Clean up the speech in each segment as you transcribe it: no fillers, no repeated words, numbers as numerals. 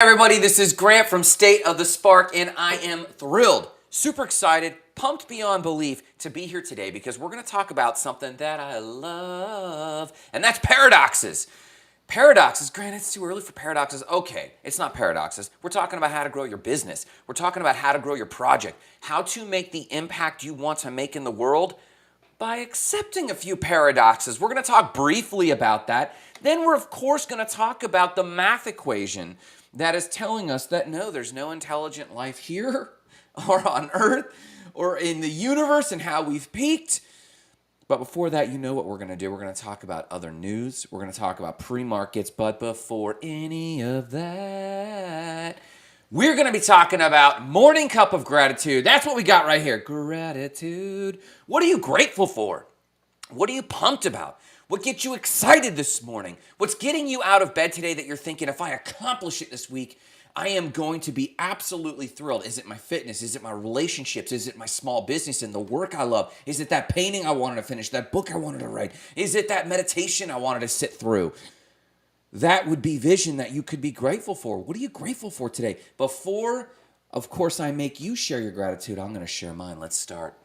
Everybody, this is Grant from State of the Spark, and I am thrilled, super excited, pumped beyond belief to be here today because we're going to talk about something that I love, and that's paradoxes. Paradoxes, Grant, it's too early for paradoxes. Okay, it's not paradoxes. We're talking about how to grow your business. We're talking about how to grow your project, how to make the impact you want to make in the world by accepting a few paradoxes. We're going to talk briefly about that. Then we're, of course, going to talk about the math equation that is telling us that no, there's no intelligent life here or on Earth or in the universe and how we've peaked. But before that, you know what we're going to do. We're going to talk about other news. We're going to talk about pre-markets. But before any of that, we're going to be talking about morning cup of gratitude. That's what we got right here. Gratitude. What are you grateful for? What are you pumped about? What gets you excited this morning? What's getting you out of bed today that you're thinking, if I accomplish it this week, I am going to be absolutely thrilled? Is it my fitness? Is it my relationships? Is it my small business and the work I love? Is it that painting I wanted to finish, that book I wanted to write? Is it that meditation I wanted to sit through? That would be vision that you could be grateful for. What are you grateful for today? Before, of course, I make you share your gratitude, I'm going to share mine. Let's start.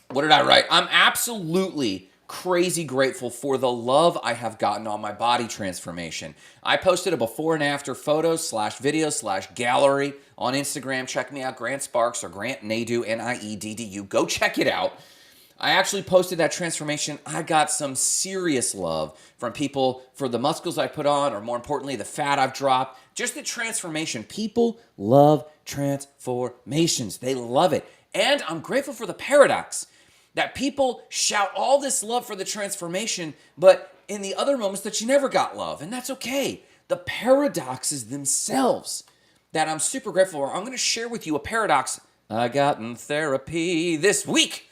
What did I write? I'm absolutely crazy grateful for the love I have gotten on my body transformation. I posted a before and after photos / video / gallery on Instagram. Check me out, Grant Sparks or Grant Nadeau, Nieddu. Go check it out. I actually posted that transformation. I got some serious love from people for the muscles I put on, or more importantly, the fat I've dropped. Just the transformation. People love transformations. They love it. And I'm grateful for the paradox that people shout all this love for the transformation, but in the other moments that you never got love, and that's okay. The paradoxes themselves that I'm super grateful for. I'm going to share with you a paradox I got in therapy this week.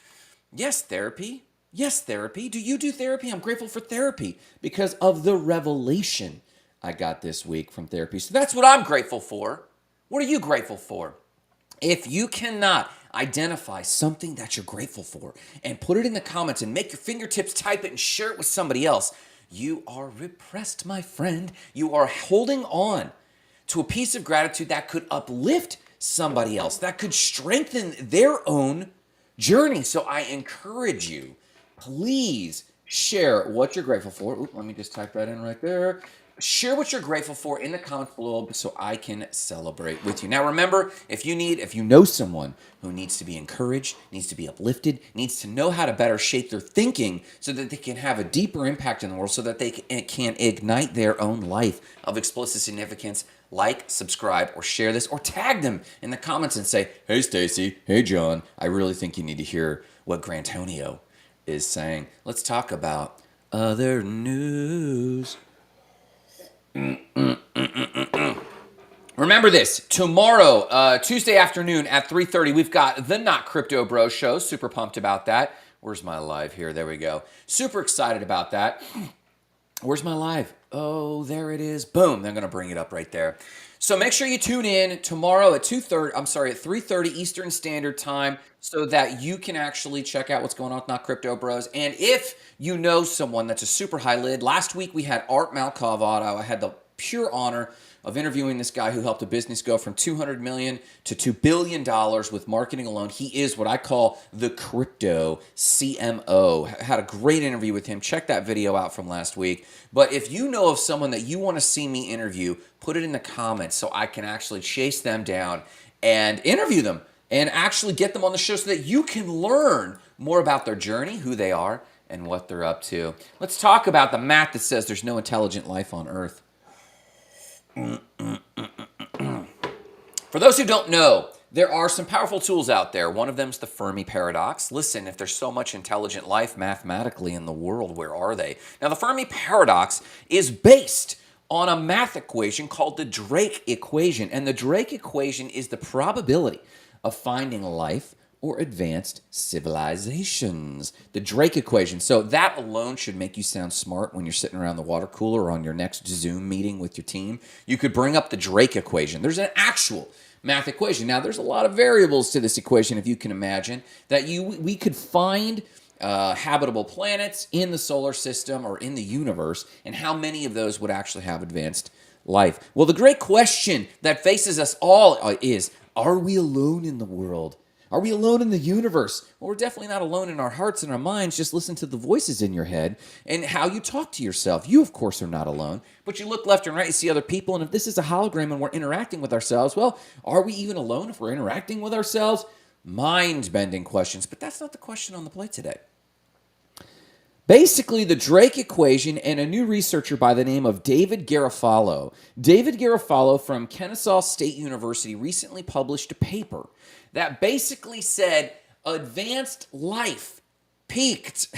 Yes, therapy. Yes, therapy. Do you do therapy? I'm grateful for therapy because of the revelation I got this week from therapy. So that's what I'm grateful for. What are you grateful for? If you cannot identify something that you're grateful for and put it in the comments and make your fingertips type it and share it with somebody else, you are repressed, my friend. You are holding on to a piece of gratitude that could uplift somebody else, that could strengthen their own journey. So I encourage you, please share what you're grateful for. Ooh, let me just type that in right there. Share what you're grateful for in the comments below so I can celebrate with you. Now remember, if you know someone who needs to be encouraged, needs to be uplifted, needs to know how to better shape their thinking so that they can have a deeper impact in the world, so that they can ignite their own life of explosive significance, like, subscribe, or share this, or tag them in the comments and say, hey Stacy, hey John, I really think you need to hear what Grantonio is saying. Let's talk about other news. Remember this, tomorrow, Tuesday afternoon at 3:30, we've got the Not Crypto Bro show. Super pumped about that. Where's my live here? There we go. Super excited about that. Where's my live? Oh, there it is. Boom. I'm going to bring it up right there. So make sure you tune in tomorrow at 3:30 Eastern Standard Time so that you can actually check out what's going on with Not Crypto Bros. And if you know someone that's a super high lid, last week we had Art Malcavado. I had the pure honor of interviewing this guy who helped a business go from $200 million to $2 billion with marketing alone. He is what I call the crypto CMO. Had a great interview with him. Check that video out from last week. But if you know of someone that you want to see me interview, put it in the comments so I can actually chase them down and interview them and actually get them on the show so that you can learn more about their journey, who they are, and what they're up to. Let's talk about the math that says there's no intelligent life on Earth. For those who don't know, there are some powerful tools out there. One of them is the Fermi paradox. Listen, if there's so much intelligent life mathematically in the world, where are they? Now, the Fermi paradox is based on a math equation called the Drake equation. And the Drake equation is the probability of finding life or advanced civilizations. The Drake equation. So that alone should make you sound smart when you're sitting around the water cooler or on your next Zoom meeting with your team. You could bring up the Drake equation. There's an actual math equation. Now, there's a lot of variables to this equation, if you can imagine, that we could find habitable planets in the solar system or in the universe, and how many of those would actually have advanced life? Well, the great question that faces us all is, are we alone in the world? Are we alone in the universe? Well, we're definitely not alone in our hearts and our minds. Just listen to the voices in your head and how you talk to yourself. You, of course, are not alone, but you look left and right, you see other people, and if this is a hologram and we're interacting with ourselves, well, are we even alone if we're interacting with ourselves? Mind-bending questions, but that's not the question on the plate today. Basically, the Drake equation and a new researcher by the name of David Garofalo. David Garofalo from Kennesaw State University recently published a paper that basically said advanced life peaked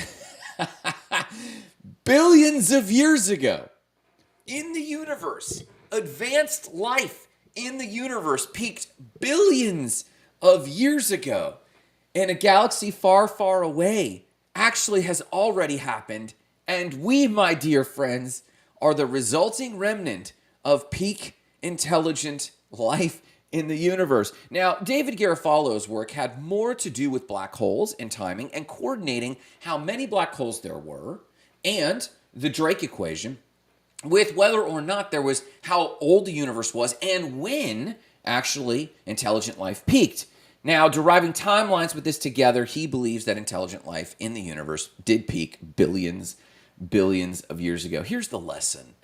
billions of years ago in the universe. Advanced life in the universe peaked billions of years ago in a galaxy far, far away. Actually has already happened, and we, my dear friends, are the resulting remnant of peak intelligent life in the universe. Now, David Garofalo's work had more to do with black holes and timing and coordinating how many black holes there were and the Drake equation with whether or not there was how old the universe was and when actually intelligent life peaked. Now, deriving timelines with this together, he believes that intelligent life in the universe did peak billions of years ago. Here's the lesson.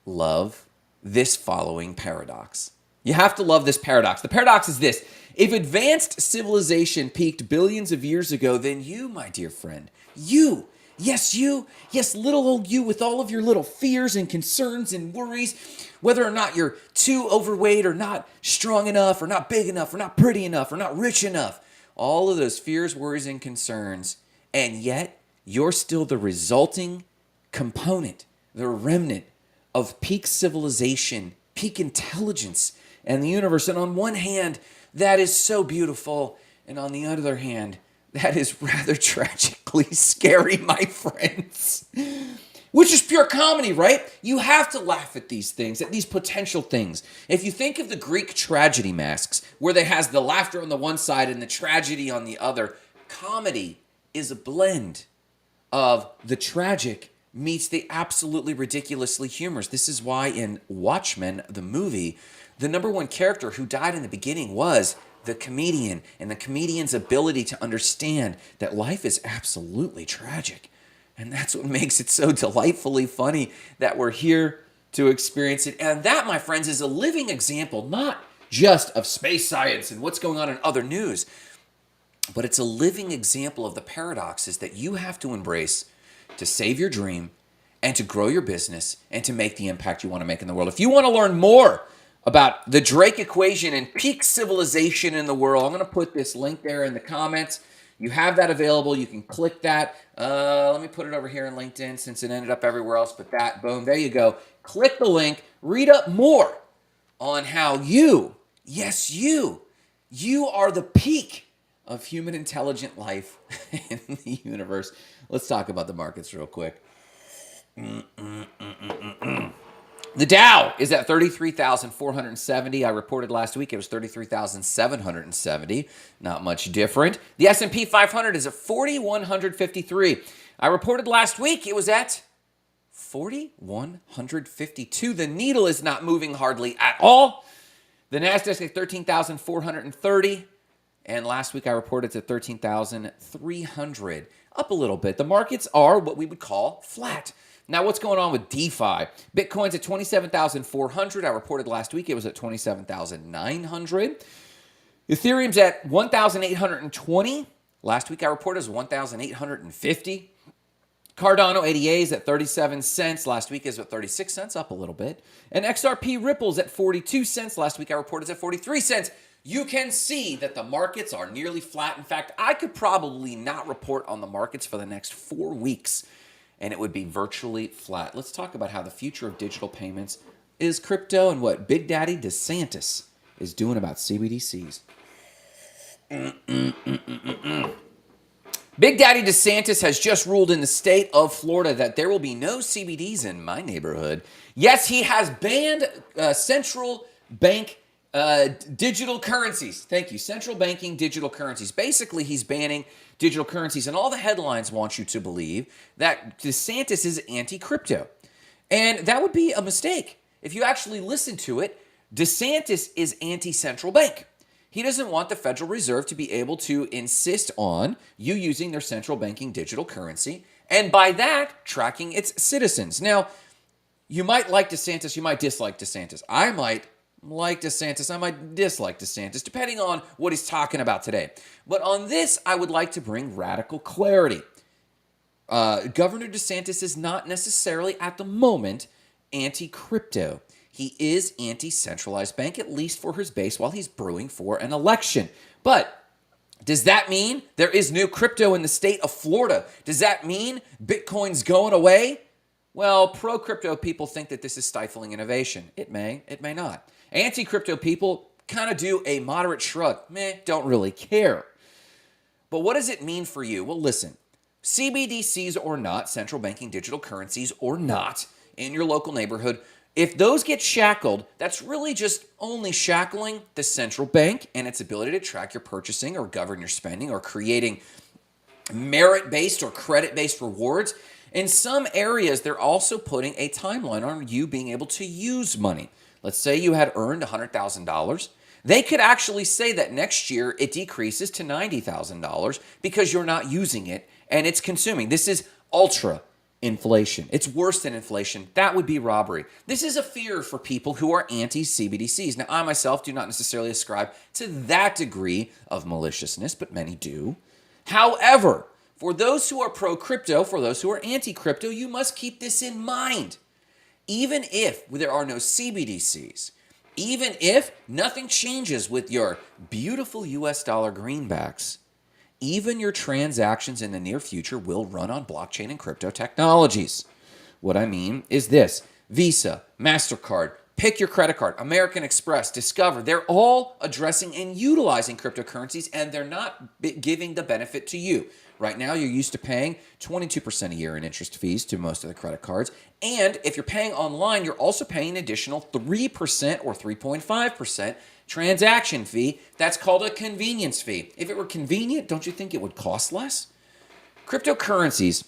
Love this following paradox. You have to love this paradox. The paradox is this. If advanced civilization peaked billions of years ago, then you, my dear friend, you, little old you with all of your little fears and concerns and worries, whether or not you're too overweight or not strong enough or not big enough or not pretty enough or not rich enough, all of those fears, worries, and concerns, and yet you're still the resulting component, the remnant of peak civilization, peak intelligence and the universe. And on one hand, that is so beautiful, and on the other hand, that is rather tragically scary, my friends. Which is pure comedy, right? You have to laugh at these things, at these potential things. If you think of the Greek tragedy masks, where they has the laughter on the one side and the tragedy on the other, comedy is a blend of the tragic meets the absolutely ridiculously humorous. This is why in Watchmen, the movie, the number one character who died in the beginning was the comedian, and the comedian's ability to understand that life is absolutely tragic. And that's what makes it so delightfully funny that we're here to experience it. And that, my friends, is a living example, not just of space science and what's going on in other news, but it's a living example of the paradoxes that you have to embrace to save your dream and to grow your business and to make the impact you want to make in the world. If you want to learn more about the Drake equation and peak civilization in the world, I'm going to put this link there in the comments. You have that available. You can click that. Let me put it over here in LinkedIn since it ended up everywhere else but that. Boom, there you go. Click the link. Read up more on how you, yes, you are the peak of human intelligent life in the universe. Let's talk about the markets real quick. The Dow is at 33,470. I reported last week it was 33,770. Not much different. The S&P 500 is at 4,153. I reported last week it was at 4,152. The needle is not moving hardly at all. The Nasdaq at 13,430. And last week I reported it's at 13,300. Up a little bit. The markets are what we would call flat. Now, what's going on with DeFi? Bitcoin's at 27,400. I reported last week it was at 27,900. Ethereum's at 1,820. Last week I reported it was 1,850. Cardano ADA is at 37 cents. Last week it was at 36 cents, up a little bit. And XRP Ripple's at 42 cents. Last week I reported it's at 43 cents. You can see that the markets are nearly flat. In fact, I could probably not report on the markets for the next 4 weeks, and it would be virtually flat. Let's talk about how the future of digital payments is crypto and what Big Daddy Desantis is doing about CBDCs. Big Daddy Desantis has just ruled in the state of Florida that there will be no CBDs in my neighborhood. Yes, he has banned central bank digital currencies. Thank you. Central banking digital currencies. Basically, he's banning digital currencies, and all the headlines want you to believe that DeSantis is anti-crypto. And that would be a mistake. If you actually listen to it, DeSantis is anti-central bank. He doesn't want the Federal Reserve to be able to insist on you using their central banking digital currency, and by that, tracking its citizens. Now, you might like DeSantis, you might dislike DeSantis. I might like DeSantis, I might dislike DeSantis, depending on what he's talking about today. But on this, I would like to bring radical clarity. Governor DeSantis is not necessarily at the moment anti-crypto. He is anti-centralized bank, at least for his base, while he's brewing for an election. But does that mean there is no crypto in the state of Florida? Does that mean Bitcoin's going away? Well, pro-crypto people think that this is stifling innovation. It may not. Anti-crypto people kind of do a moderate shrug. Don't really care. But what does it mean for you? Well, listen, CBDCs or not, central banking digital currencies or not, in your local neighborhood, if those get shackled, that's really just only shackling the central bank and its ability to track your purchasing or govern your spending or creating merit-based or credit-based rewards. In some areas, they're also putting a timeline on you being able to use money. Let's say you had earned $100,000. They could actually say that next year it decreases to $90,000 because you're not using it and it's consuming. This is ultra inflation. It's worse than inflation. That would be robbery. This is a fear for people who are anti-CBDCs. Now, I myself do not necessarily ascribe to that degree of maliciousness, but many do. However, for those who are pro-crypto, for those who are anti-crypto, you must keep this in mind. Even if there are no CBDCs, even if nothing changes with your beautiful US dollar greenbacks, even your transactions in the near future will run on blockchain and crypto technologies. What I mean is this: Visa, MasterCard, pick your credit card, American Express, Discover, they're all addressing and utilizing cryptocurrencies, and they're not giving the benefit to you. Right now, you're used to paying 22% a year in interest fees to most of the credit cards. And if you're paying online, you're also paying an additional 3% or 3.5% transaction fee. That's called a convenience fee. If it were convenient, don't you think it would cost less? Cryptocurrencies,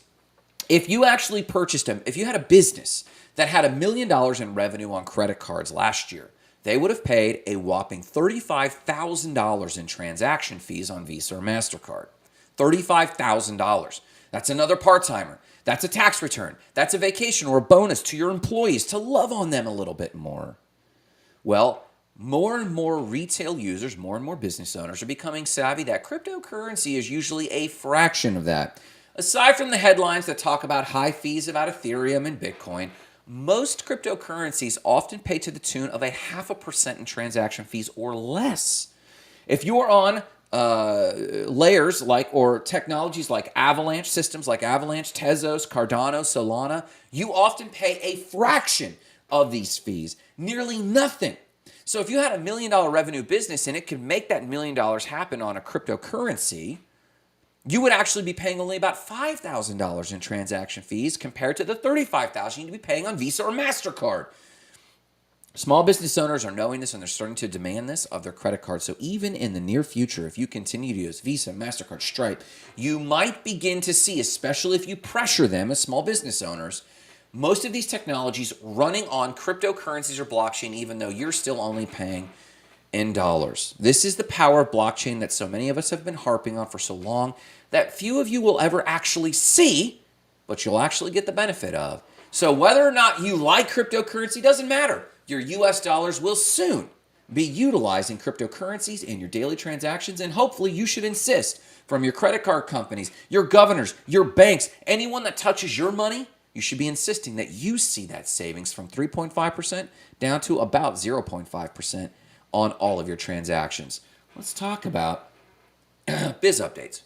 if you actually purchased them, if you had a business that had $1 million in revenue on credit cards last year, they would have paid a whopping $35,000 in transaction fees on Visa or MasterCard. $35,000. That's another part-timer. That's a tax return. That's a vacation or a bonus to your employees to love on them a little bit more. Well, more and more retail users, more and more business owners are becoming savvy that cryptocurrency is usually a fraction of that. Aside from the headlines that talk about high fees about Ethereum and Bitcoin, most cryptocurrencies often pay to the tune of 0.5% in transaction fees or less. If you are on layers like or technologies like Avalanche, systems like Avalanche, Tezos, Cardano, Solana, you often pay a fraction of these fees, nearly nothing. So if you had $1 million revenue business and it could make that $1 million happen on a cryptocurrency, you would actually be paying only about $5,000 in transaction fees compared to the $35,000 you'd be paying on Visa or MasterCard. Small business owners are knowing this and they're starting to demand this of their credit cards. So even in the near future, if you continue to use Visa, MasterCard, Stripe, you might begin to see, especially if you pressure them as small business owners, most of these technologies running on cryptocurrencies or blockchain, even though you're still only paying in dollars. This is the power of blockchain that so many of us have been harping on for so long that few of you will ever actually see, but you'll actually get the benefit of. So whether or not you like cryptocurrency doesn't matter. Your US dollars will soon be utilizing cryptocurrencies in your daily transactions, and hopefully you should insist from your credit card companies, your governors, your banks, anyone that touches your money, you should be insisting that you see that savings from 3.5% down to about 0.5% on all of your transactions. Let's talk about biz updates.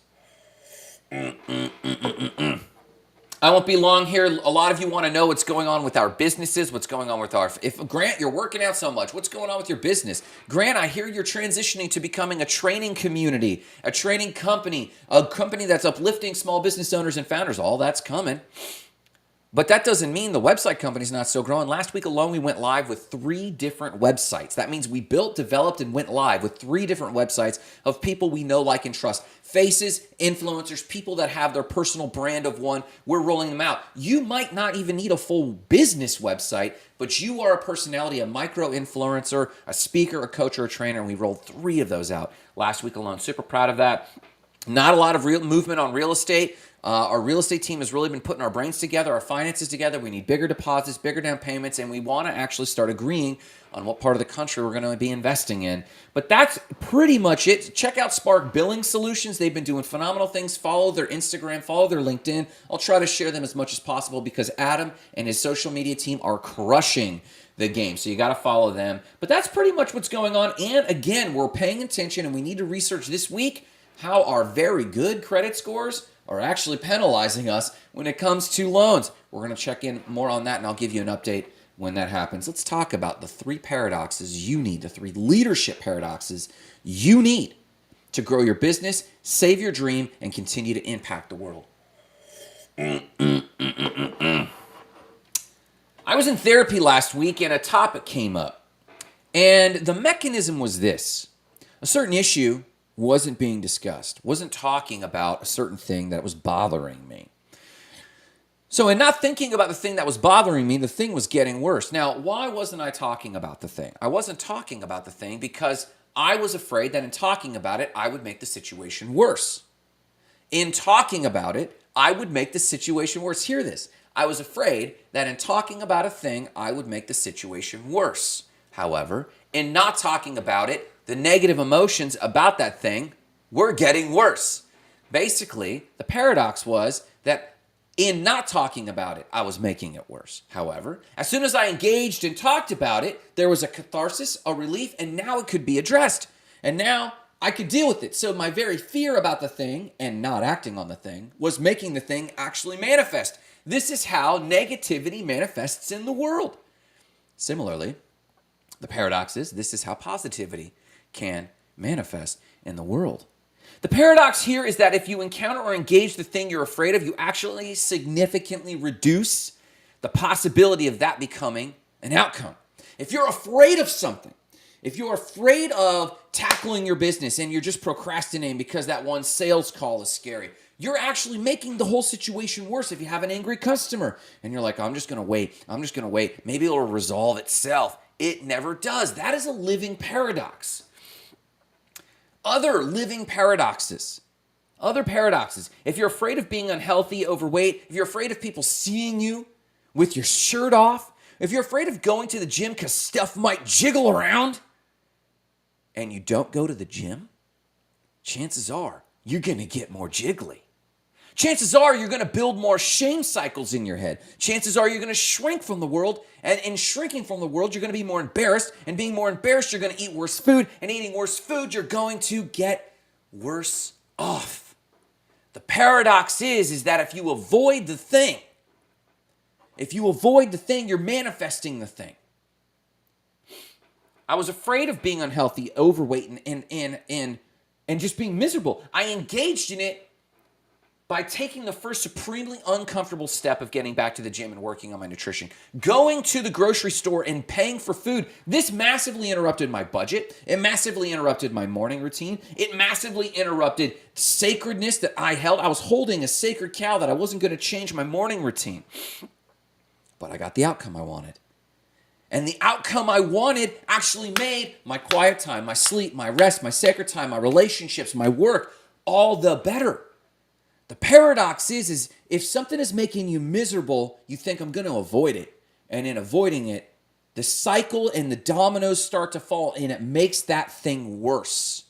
I won't be long here. A lot of you want to know what's going on with our businesses, what's going on with if Grant, you're working out so much, what's going on with your business? Grant, I hear you're transitioning to becoming a training community, a training company, a company that's uplifting small business owners and founders. All that's coming. But that doesn't mean the website company's not still growing. Last week alone, we went live with 3 different websites. That means we built, developed, and went live with 3 different websites of people we know, like, and trust. Faces, influencers, people that have their personal brand of one. We're rolling them out. You might not even need a full business website, but you are a personality, a micro-influencer, a speaker, a coach, or a trainer, and we rolled 3 of those out last week alone. Super proud of that. Not a lot of real movement on real estate. Our real estate team has really been putting our brains together, our finances together. We need bigger deposits, bigger down payments, and we want to actually start agreeing on what part of the country we're going to be investing in. But that's pretty much it. Check out Spark Billing Solutions. They've been doing phenomenal things. Follow their Instagram, follow their LinkedIn. I'll try to share them as much as possible because Adam and his social media team are crushing the game. So you got to follow them. But that's pretty much what's going on. And again, we're paying attention, and we need to research this week how our very good credit scores are actually penalizing us when it comes to loans. We're going to check in more on that, and I'll give you an update when that happens. Let's talk about the 3 paradoxes you need, the 3 leadership paradoxes you need to grow your business, save your dream, and continue to impact the world. I was in therapy last week, and a topic came up. And the mechanism was this. A certain issue wasn't being discussed, wasn't talking about a certain thing that was bothering me. So in not thinking about the thing that was bothering me, the thing was getting worse. Now, why wasn't I talking about the thing? I wasn't talking about the thing because I was afraid that in talking about it, I would make the situation worse. In talking about it, I would make the situation worse. Hear this. I was afraid that in talking about a thing, I would make the situation worse. However, in not talking about it, the negative emotions about that thing were getting worse. Basically, the paradox was that in not talking about it, I was making it worse. However, as soon as I engaged and talked about it, there was a catharsis, a relief, and now it could be addressed. And now I could deal with it. So my very fear about the thing and not acting on the thing was making the thing actually manifest. This is how negativity manifests in the world. Similarly, the paradox is this is how positivity can manifest in the world. The paradox here is that if you encounter or engage the thing you're afraid of, you actually significantly reduce the possibility of that becoming an outcome. If you're afraid of something, if you're afraid of tackling your business and you're just procrastinating because that one sales call is scary, you're actually making the whole situation worse. If you have an angry customer and you're like, I'm just going to wait, maybe it'll resolve itself. It never does. That is a living paradox. Other paradoxes. If you're afraid of being unhealthy, overweight, if you're afraid of people seeing you with your shirt off, if you're afraid of going to the gym because stuff might jiggle around and you don't go to the gym, chances are you're going to get more jiggly. Chances are you're going to build more shame cycles in your head. Chances are you're going to shrink from the world. And in shrinking from the world, you're going to be more embarrassed. And being more embarrassed, you're going to eat worse food. And eating worse food, you're going to get worse off. The paradox is that if you avoid the thing, you're manifesting the thing. I was afraid of being unhealthy, overweight, and just being miserable. I engaged in it by taking the first supremely uncomfortable step of getting back to the gym and working on my nutrition. Going to the grocery store and paying for food, this massively interrupted my budget. It massively interrupted my morning routine. It massively interrupted sacredness that I held. I was holding a sacred cow that I wasn't going to change my morning routine. But I got the outcome I wanted. And the outcome I wanted actually made my quiet time, my sleep, my rest, my sacred time, my relationships, my work, all the better. The paradox is if something is making you miserable, you think I'm going to avoid it. And in avoiding it, the cycle and the dominoes start to fall and it makes that thing worse.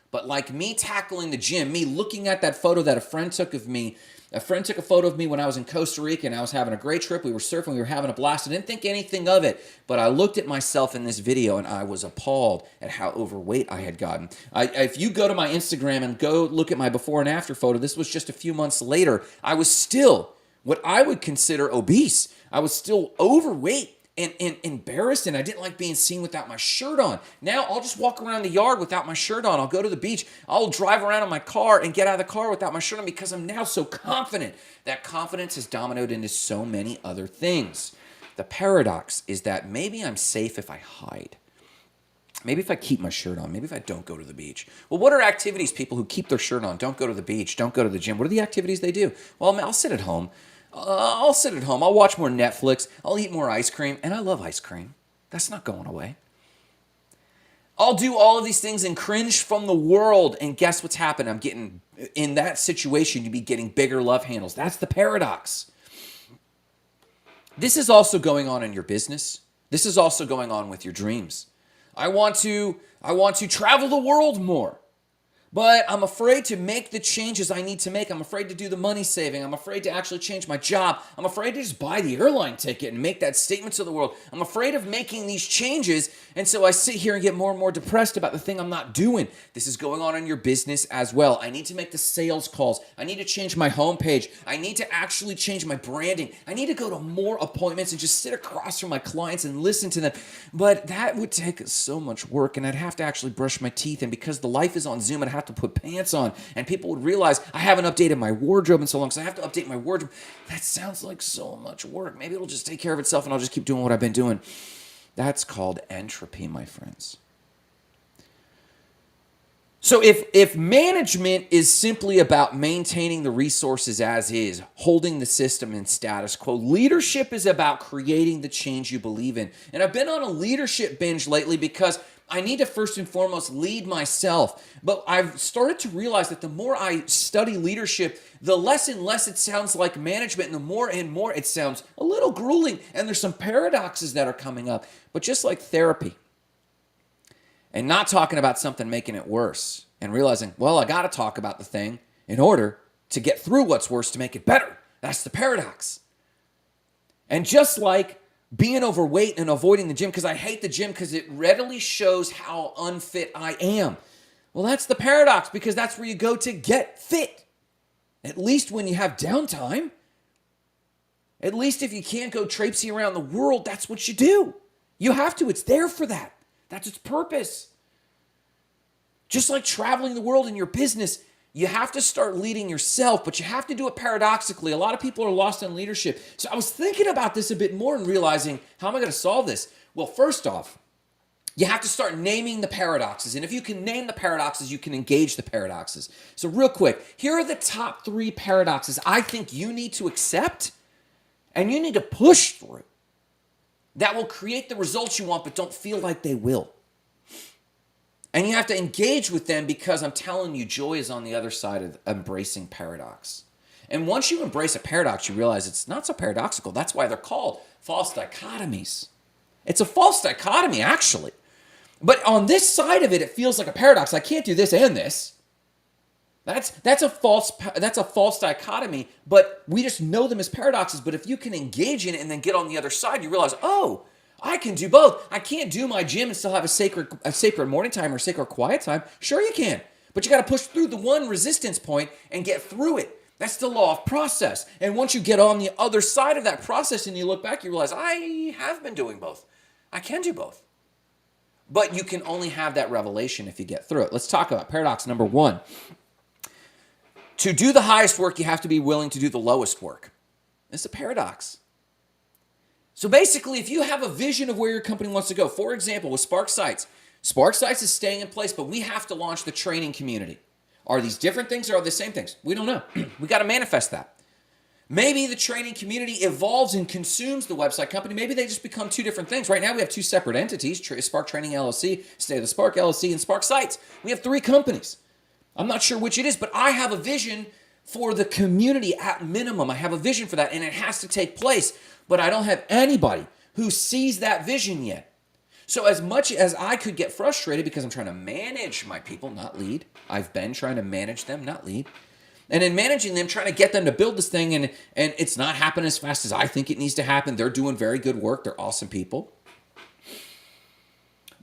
But like me tackling the gym, me looking at that photo that a friend took of me, a friend took a photo of me when I was in Costa Rica and I was having a great trip. We were surfing, we were having a blast. I didn't think anything of it, but I looked at myself in this video and I was appalled at how overweight I had gotten. If you go to my Instagram and go look at my before and after photo, this was just a few months later, I was still what I would consider obese. I was still overweight and embarrassed, and I didn't like being seen without my shirt on. Now I'll just walk around the yard without my shirt on. I'll go to the beach. I'll drive around in my car and get out of the car without my shirt on because I'm now so confident. That confidence has dominoed into so many other things. The paradox is that maybe I'm safe if I hide. Maybe if I keep my shirt on, maybe if I don't go to the beach. Well, what are activities people who keep their shirt on, don't go to the beach, don't go to the gym? What are the activities they do? Well, I'll sit at home. I'll watch more Netflix. I'll eat more ice cream. And I love ice cream. That's not going away. I'll do all of these things and cringe from the world. And guess what's happened? I'm getting, in that situation, you'd be getting bigger love handles. That's the paradox. This is also going on in your business. This is also going on with your dreams. I want to travel the world more, but I'm afraid to make the changes I need to make. I'm afraid to do the money saving. I'm afraid to actually change my job. I'm afraid to just buy the airline ticket and make that statement to the world. I'm afraid of making these changes, and so I sit here and get more and more depressed about the thing I'm not doing. This is going on in your business as well. I need to make the sales calls. I need to change my homepage. I need to actually change my branding. I need to go to more appointments and just sit across from my clients and listen to them. But that would take so much work, and I'd have to actually brush my teeth, and because the life is on Zoom, I'd have to put pants on, and people would realize I haven't updated my wardrobe in so long, so I have to update my wardrobe. That sounds like so much work. Maybe it'll just take care of itself and I'll just keep doing what I've been doing. That's called entropy, my friends. So if management is simply about maintaining the resources as is, holding the system in status quo, leadership is about creating the change you believe in. And I've been on a leadership binge lately because I need to first and foremost lead myself. But I've started to realize that the more I study leadership, the less and less it sounds like management, and the more and more it sounds a little grueling. And there's some paradoxes that are coming up. But just like therapy, and not talking about something making it worse, and realizing, well, I got to talk about the thing in order to get through what's worse to make it better. That's the paradox. And just like being overweight and avoiding the gym because I hate the gym because it readily shows how unfit I am. Well, that's the paradox, because that's where you go to get fit. At least when you have downtime. At least if you can't go traipsing around the world, that's what you do. You have to. It's there for that. That's its purpose. Just like traveling the world in your business, you have to start leading yourself, but you have to do it paradoxically. A lot of people are lost in leadership. So I was thinking about this a bit more and realizing, how am I going to solve this? Well, first off, you have to start naming the paradoxes. And if you can name the paradoxes, you can engage the paradoxes. So real quick, here are the top 3 paradoxes I think you need to accept and you need to push through that will create the results you want, but don't feel like they will. And you have to engage with them, because I'm telling you, joy is on the other side of embracing paradox. And once you embrace a paradox, you realize it's not so paradoxical. That's why they're called false dichotomies. It's a false dichotomy, actually. But on this side of it, it feels like a paradox. I can't do this and this. That's a false dichotomy, but we just know them as paradoxes. But if you can engage in it and then get on the other side, you realize, oh, I can do both. I can't do my gym and still have a sacred morning time or sacred quiet time. Sure you can, but you got to push through the one resistance point and get through it. That's the law of process. And once you get on the other side of that process and you look back, you realize, I have been doing both. I can do both. But you can only have that revelation if you get through it. Let's talk about paradox number 1. To do the highest work, you have to be willing to do the lowest work. It's a paradox. So basically, if you have a vision of where your company wants to go, for example, with Spark Sites is staying in place, but we have to launch the training community. Are these different things or are they the same things? We don't know. We got to manifest that. Maybe the training community evolves and consumes the website company. Maybe they just become 2 different things. Right now, we have 2 separate entities, Spark Training LLC, State of the Spark LLC, and Spark Sites. We have 3 companies. I'm not sure which it is, but I have a vision for the community at minimum. I have a vision for that, and it has to take place. But I don't have anybody who sees that vision yet. So as much as I could get frustrated because I'm trying to manage my people, not lead. I've been trying to manage them, not lead. And in managing them, trying to get them to build this thing, and it's not happening as fast as I think it needs to happen. They're doing very good work. They're awesome people.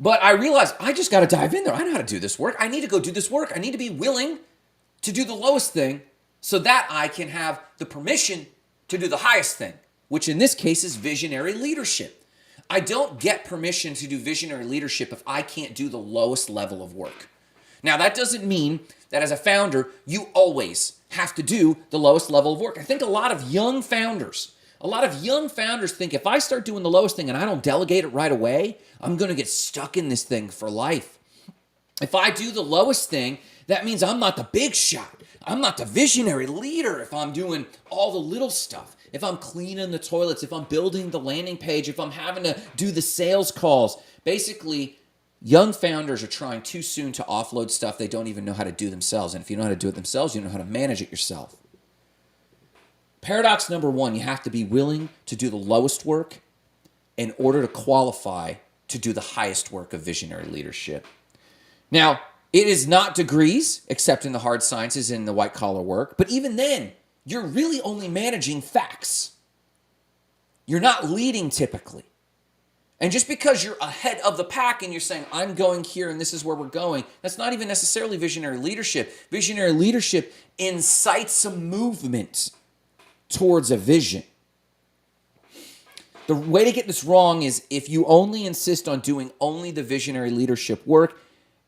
But I realized I just got to dive in there. I know how to do this work. I need to go do this work. I need to be willing to do the lowest thing so that I can have the permission to do the highest thing, which in this case is visionary leadership. I don't get permission to do visionary leadership if I can't do the lowest level of work. Now, that doesn't mean that as a founder, you always have to do the lowest level of work. I think a lot of young founders think if I start doing the lowest thing and I don't delegate it right away, I'm going to get stuck in this thing for life. If I do the lowest thing, that means I'm not the big shot. I'm not the visionary leader if I'm doing all the little stuff. If I'm cleaning the toilets, if I'm building the landing page, if I'm having to do the sales calls. Basically, young founders are trying too soon to offload stuff they don't even know how to do themselves. And if you know how to do it themselves, you know how to manage it yourself. Paradox number one, you have to be willing to do the lowest work in order to qualify to do the highest work of visionary leadership. Now, it is not degrees, except in the hard sciences and the white-collar work. But even then, you're really only managing facts. You're not leading typically. And just because you're ahead of the pack and you're saying, I'm going here and this is where we're going, that's not even necessarily visionary leadership. Visionary leadership incites a movement towards a vision. The way to get this wrong is if you only insist on doing only the visionary leadership work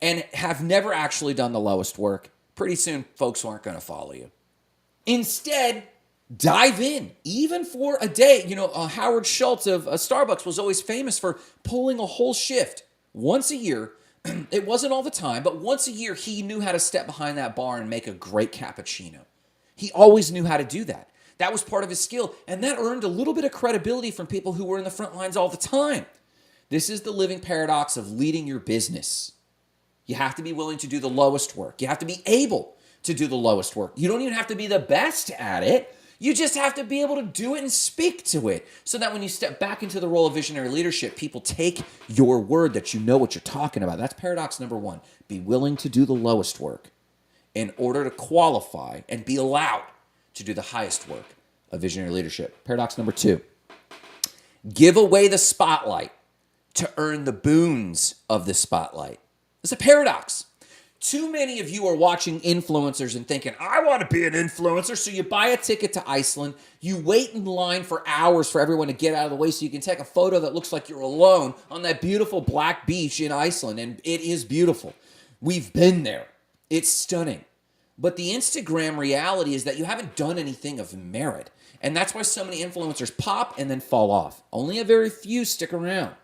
and have never actually done the lowest work, pretty soon folks aren't going to follow you. Instead, dive in, even for a day. Howard Schultz of Starbucks was always famous for pulling a whole shift once a year. It wasn't all the time, but once a year, he knew how to step behind that bar and make a great cappuccino. He always knew how to do that. That was part of his skill, and that earned a little bit of credibility from people who were in the front lines all the time. This is the living paradox of leading your business. You have to be willing to do the lowest work. You have to be able to do the lowest work. You don't even have to be the best at it. You just have to be able to do it and speak to it so that when you step back into the role of visionary leadership, people take your word that you know what you're talking about. That's paradox number one. Be willing to do the lowest work in order to qualify and be allowed to do the highest work of visionary leadership. Paradox number two. Give away the spotlight to earn the boons of the spotlight. It's a paradox. Too many of you are watching influencers and thinking, I want to be an influencer. So you buy a ticket to Iceland. You wait in line for hours for everyone to get out of the way so you can take a photo that looks like you're alone on that beautiful black beach in Iceland. And it is beautiful. We've been there. It's stunning. But the Instagram reality is that you haven't done anything of merit. And that's why so many influencers pop and then fall off. Only a very few stick around.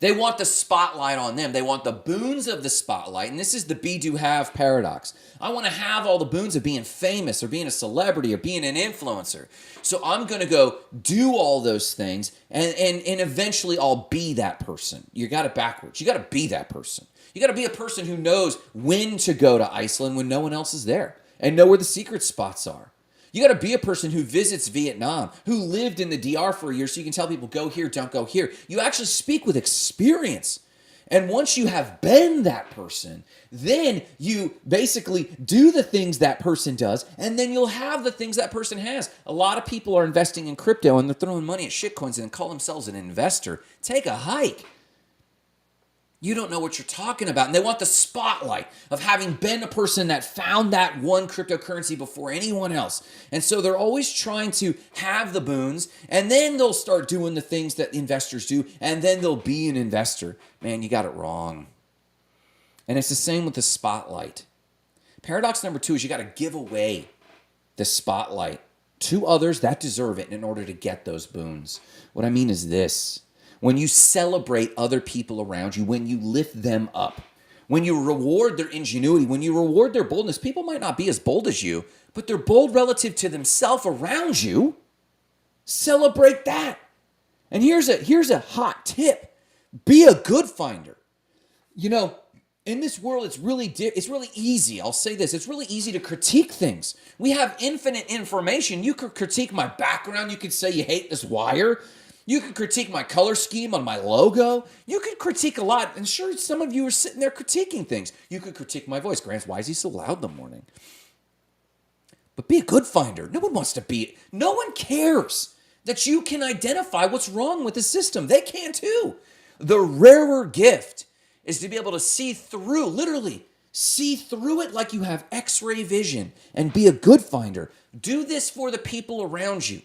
They want the spotlight on them. They want the boons of the spotlight. And this is the be-do-have paradox. I want to have all the boons of being famous or being a celebrity or being an influencer. So I'm going to go do all those things and eventually I'll be that person. You got it backwards. You got to be that person. You got to be a person who knows when to go to Iceland when no one else is there and know where the secret spots are. You got to be a person who visits Vietnam, who lived in the DR for a year so you can tell people, go here, don't go here. You actually speak with experience. And once you have been that person, then you basically do the things that person does, and then you'll have the things that person has. A lot of people are investing in crypto, and they're throwing money at shitcoins and call themselves an investor. Take a hike. You don't know what you're talking about. And they want the spotlight of having been a person that found that one cryptocurrency before anyone else. And so they're always trying to have the boons, and then they'll start doing the things that investors do, and then they'll be an investor. Man, you got it wrong. And it's the same with the spotlight. Paradox number two is you got to give away the spotlight to others that deserve it in order to get those boons. What I mean is this. When you celebrate other people around you, when you lift them up, when you reward their ingenuity, when you reward their boldness, people might not be as bold as you, but they're bold relative to themselves around you. Celebrate that. And here's a hot tip. Be a good finder. In this world, it's really easy. I'll say this. It's really easy to critique things. We have infinite information. You could critique my background. You could say you hate this wire. You could critique my color scheme on my logo. You could critique a lot. And sure, some of you are sitting there critiquing things. You could critique my voice. Grant, why is he so loud in the morning? But be a good finder. No one wants to be. No one cares that you can identify what's wrong with the system. They can too. The rarer gift is to be able to see through, literally, see through it like you have X-ray vision and be a good finder. Do this for the people around you.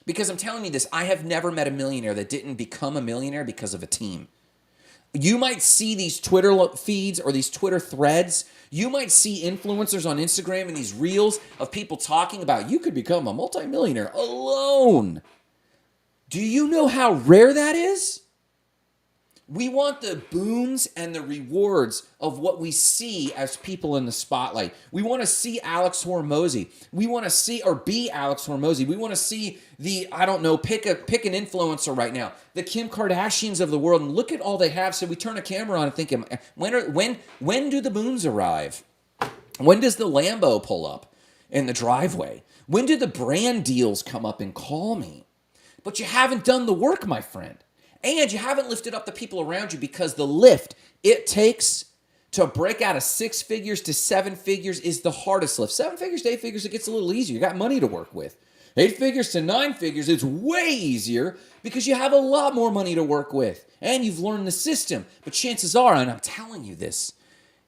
Because I'm telling you this, I have never met a millionaire that didn't become a millionaire because of a team. You might see these Twitter feeds or these Twitter threads. You might see influencers on Instagram and these reels of people talking about you could become a multimillionaire alone. Do you know how rare that is? We want the boons and the rewards of what we see as people in the spotlight. We want to see Alex Hormozy. We want to see or be Alex Hormozy. We want to see pick an influencer right now, the Kim Kardashians of the world, and look at all they have. So we turn a camera on and think, when do the boons arrive? When does the Lambo pull up in the driveway? When do the brand deals come up and call me? But you haven't done the work, my friend. And you haven't lifted up the people around you, because the lift it takes to break out of 6 figures to 7 figures is the hardest lift. 7 figures to 8 figures, it gets a little easier. You got money to work with. 8 figures to 9 figures, it's way easier because you have a lot more money to work with. And you've learned the system. But chances are, and I'm telling you this,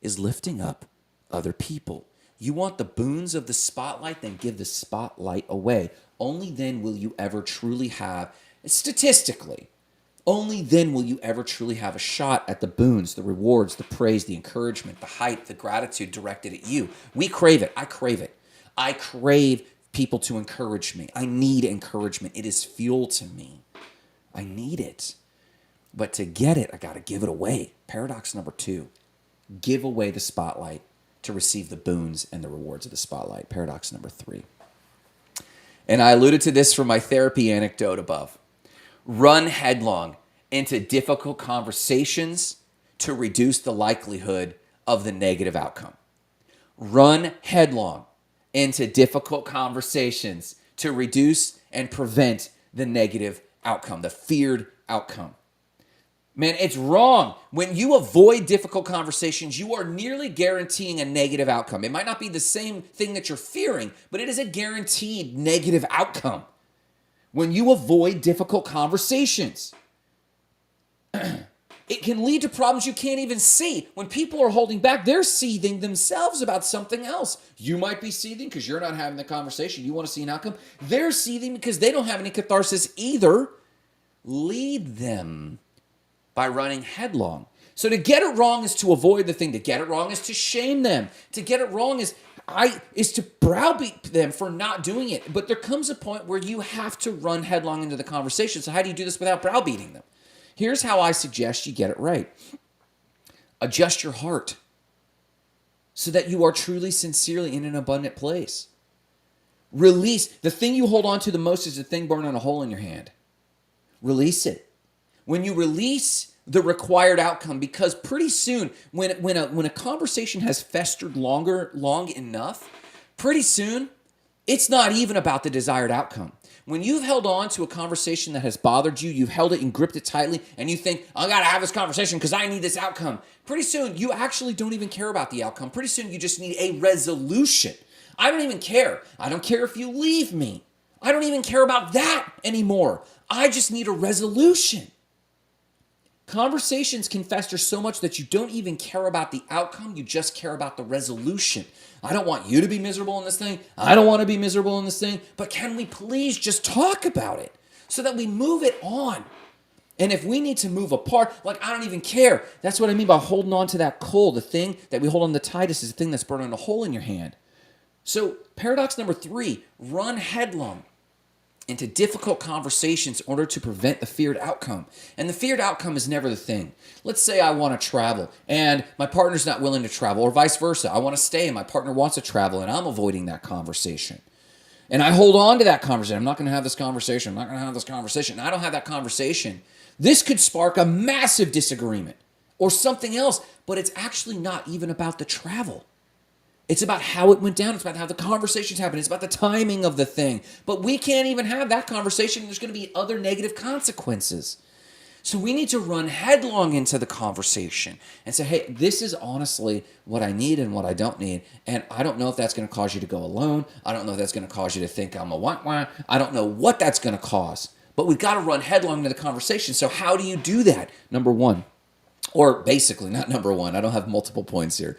is lifting up other people. You want the boons of the spotlight, then give the spotlight away. Only then will you ever truly have, statistically, only then will you ever truly have a shot at the boons, the rewards, the praise, the encouragement, the hype, the gratitude directed at you. We crave it. I crave it. I crave people to encourage me. I need encouragement. It is fuel to me. I need it. But to get it, I got to give it away. Paradox number 2, give away the spotlight to receive the boons and the rewards of the spotlight. Paradox number 3. And I alluded to this from my therapy anecdote above. Run headlong into difficult conversations to reduce the likelihood of the negative outcome. Run headlong into difficult conversations to reduce and prevent the negative outcome, the feared outcome. Man, it's wrong. When you avoid difficult conversations, you are nearly guaranteeing a negative outcome. It might not be the same thing that you're fearing, but it is a guaranteed negative outcome. When you avoid difficult conversations, it can lead to problems you can't even see. When people are holding back, they're seething themselves about something else. You might be seething because you're not having the conversation. You want to see an outcome. They're seething because they don't have any catharsis either. Lead them by running headlong. So to get it wrong is to avoid the thing. To get it wrong is to shame them. To get it wrong is to browbeat them for not doing it. But there comes a point where you have to run headlong into the conversation. So how do you do this without browbeating them? Here's how I suggest you get it right. Adjust your heart so that you are truly, sincerely in an abundant place. Release. The thing you hold on to the most is the thing burning a hole in your hand. Release it. When you release the required outcome, because pretty soon, when a conversation has festered long enough, pretty soon, it's not even about the desired outcome. When you've held on to a conversation that has bothered you, you've held it and gripped it tightly, and you think, I gotta have this conversation because I need this outcome. Pretty soon, you actually don't even care about the outcome. Pretty soon, you just need a resolution. I don't even care. I don't care if you leave me. I don't even care about that anymore. I just need a resolution. Conversations can fester so much that you don't even care about the outcome. You just care about the resolution. I don't want you to be miserable in this thing. I don't want to be miserable in this thing. But can we please just talk about it so that we move it on? And if we need to move apart, like I don't even care. That's what I mean by holding on to that coal. The thing that we hold on the tightest is the thing that's burning a hole in your hand. So paradox number 3, run headlong into difficult conversations in order to prevent the feared outcome. And the feared outcome is never the thing. Let's say I want to travel and my partner's not willing to travel, or vice versa. I want to stay and my partner wants to travel and I'm avoiding that conversation. And I hold on to that conversation. I'm not going to have this conversation. I'm not going to have this conversation. And I don't have that conversation. This could spark a massive disagreement or something else, but it's actually not even about the travel. It's about how it went down. It's about how the conversations happened. It's about the timing of the thing. But we can't even have that conversation. There's going to be other negative consequences. So we need to run headlong into the conversation and say, hey, this is honestly what I need and what I don't need. And I don't know if that's going to cause you to go alone. I don't know if that's going to cause you to think I'm a wah-wah. I don't know what that's going to cause. But we've got to run headlong into the conversation. So how do you do that? Number 1, or basically not number 1. I don't have multiple points here.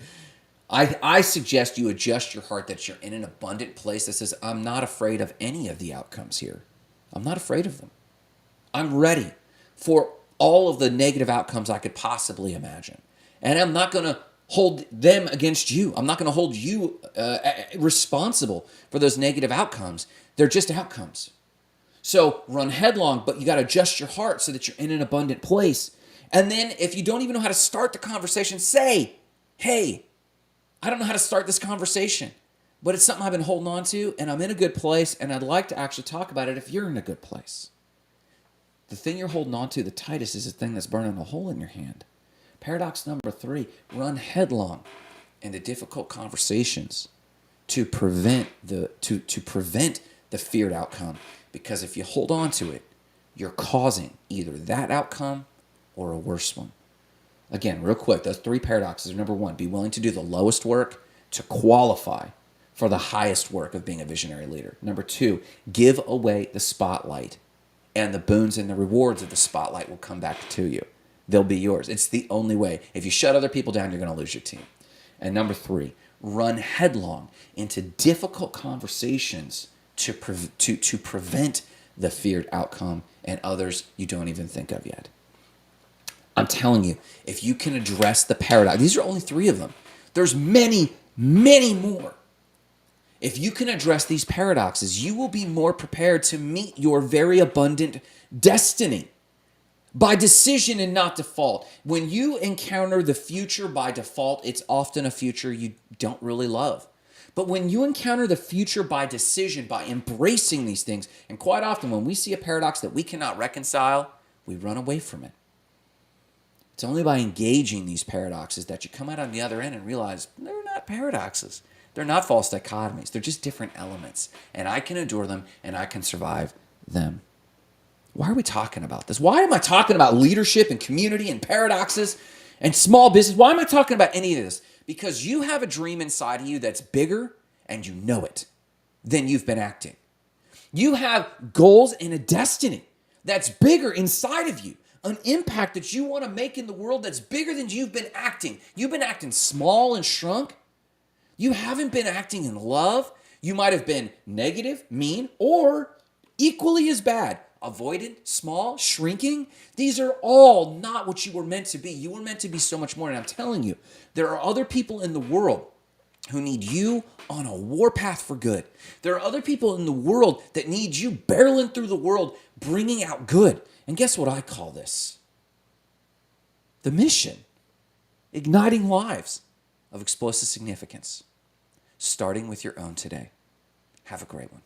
I suggest you adjust your heart that you're in an abundant place that says, I'm not afraid of any of the outcomes here. I'm not afraid of them. I'm ready for all of the negative outcomes I could possibly imagine. And I'm not going to hold them against you. I'm not going to hold you responsible for those negative outcomes. They're just outcomes. So run headlong, but you got to adjust your heart so that you're in an abundant place. And then if you don't even know how to start the conversation, say, hey, I don't know how to start this conversation, but it's something I've been holding on to, and I'm in a good place, and I'd like to actually talk about it if you're in a good place. The thing you're holding on to the tightest is the thing that's burning a hole in your hand. Paradox number 3, run headlong into difficult conversations to prevent the feared outcome. Because if you hold on to it, you're causing either that outcome or a worse one. Again, real quick, those 3 paradoxes are: number 1, be willing to do the lowest work to qualify for the highest work of being a visionary leader. Number 2, give away the spotlight, and the boons and the rewards of the spotlight will come back to you. They'll be yours. It's the only way. If you shut other people down, you're going to lose your team. And number 3, run headlong into difficult conversations to prevent the feared outcome and others you don't even think of yet. I'm telling you, if you can address the paradox, these are only 3 of them. There's many, many more. If you can address these paradoxes, you will be more prepared to meet your very abundant destiny by decision and not default. When you encounter the future by default, it's often a future you don't really love. But when you encounter the future by decision, by embracing these things, and quite often when we see a paradox that we cannot reconcile, we run away from it. It's only by engaging these paradoxes that you come out on the other end and realize they're not paradoxes. They're not false dichotomies. They're just different elements. And I can endure them and I can survive them. Why are we talking about this? Why am I talking about leadership and community and paradoxes and small business? Why am I talking about any of this? Because you have a dream inside of you that's bigger, and you know it, than you've been acting. You have goals and a destiny that's bigger inside of you, an impact that you want to make in the world that's bigger than you've been acting. You've been acting small and shrunk. You haven't been acting in love. You might have been negative, mean, or equally as bad, avoidant, small, shrinking. These are all not what you were meant to be. You were meant to be so much more. And I'm telling you, there are other people in the world who need you on a warpath for good. There are other people in the world that need you barreling through the world, bringing out good. And guess what I call this? The mission. Igniting lives of explosive significance. Starting with your own today. Have a great one.